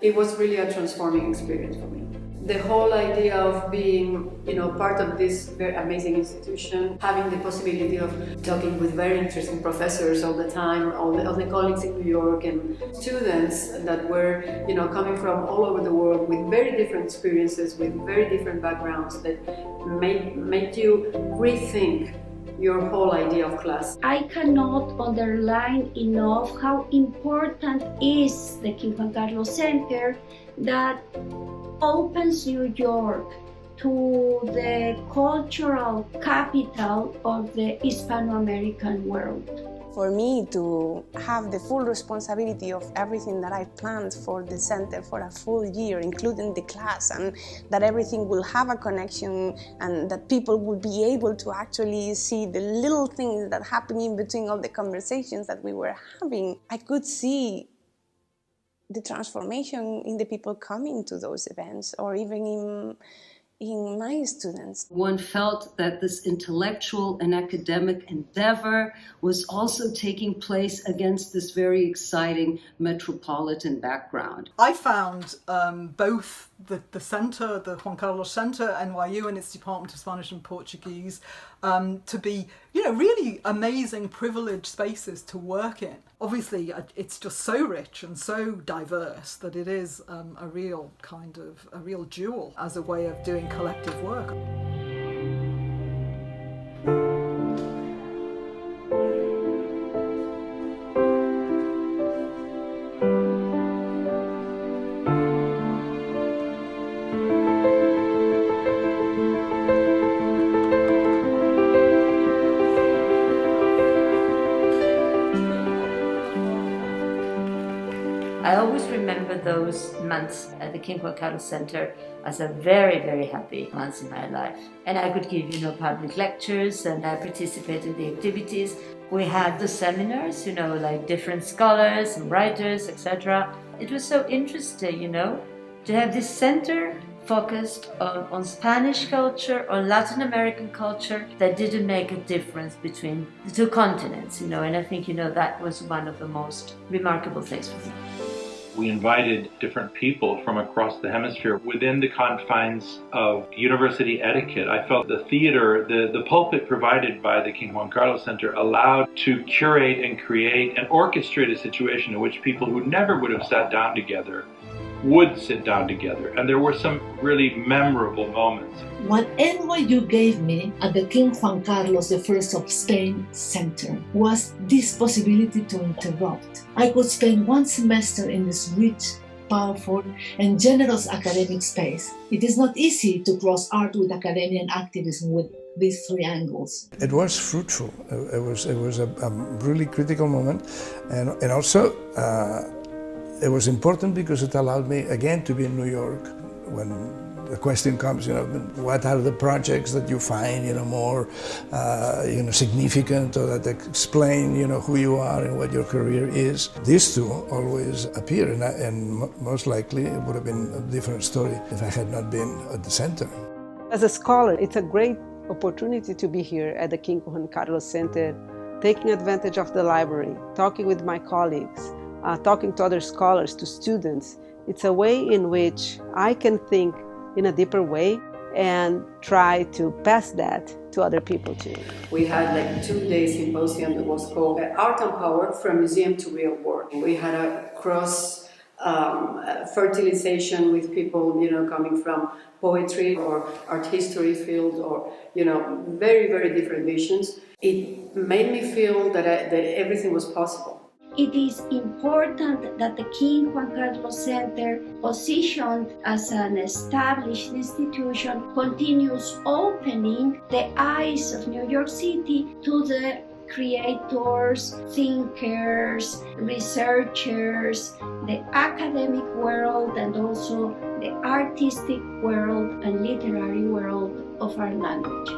It was really a transforming experience for me. The whole idea of being, part of this very amazing institution, having the possibility of talking with very interesting professors all the time, all the colleagues in New York, and students that were, coming from all over the world with very different experiences, with very different backgrounds that made you rethink your whole idea of class. I cannot underline enough how important is the King Juan Carlos Center that opens New York to the cultural capital of the Hispano-American world. For me to have the full responsibility of everything that I planned for the center for a full year, including the class, and that everything will have a connection and that people will be able to actually see the little things that happen in between all the conversations that we were having. I could see the transformation in the people coming to those events, or even in my students. One felt that this intellectual and academic endeavor was also taking place against this very exciting metropolitan background. I found both the center, the Juan Carlos Center, NYU, and its Department of Spanish and Portuguese, to be, really amazing, privileged spaces to work in. Obviously, it's just so rich and so diverse that it is a real jewel as a way of doing collective work. I always remember those months at the King Juan Carlos Center as a very, very happy months in my life. And I could give, public lectures, and I participated in the activities. We had the seminars, like different scholars and writers, etc. It was so interesting, to have this center focused on Spanish culture or Latin American culture that didn't make a difference between the two continents, and I think, that was one of the most remarkable things for me. We invited different people from across the hemisphere within the confines of university etiquette. I felt the theater, the pulpit provided by the King Juan Carlos Center allowed to curate and create and orchestrate a situation in which people who never would have sat down together would sit down together. And there were some really memorable moments. What NYU gave me at the King Juan Carlos I of Spain Center was this possibility to interrupt. I could spend one semester in this rich, powerful, and generous academic space. It is not easy to cross art with academia and activism with these three angles. It was fruitful. It was a really critical moment, and also it was important because it allowed me again to be in New York when the question comes, what are the projects that you find, more, significant, or that explain, who you are and what your career is. These two always appear, and most likely it would have been a different story if I had not been at the center. As a scholar, it's a great opportunity to be here at the King Juan Carlos Center, taking advantage of the library, talking with my colleagues, talking to other scholars, to students. It's a way in which I can think in a deeper way and try to pass that to other people too. We had 2-day symposium that was called Art and Power from Museum to Real World. We had a cross fertilization with people, coming from poetry or art history field, or, very, very different visions. It made me feel that everything was possible. It is important that the King Juan Carlos Center, positioned as an established institution, continues opening the eyes of New York City to the creators, thinkers, researchers, the academic world, and also the artistic world and literary world of our language.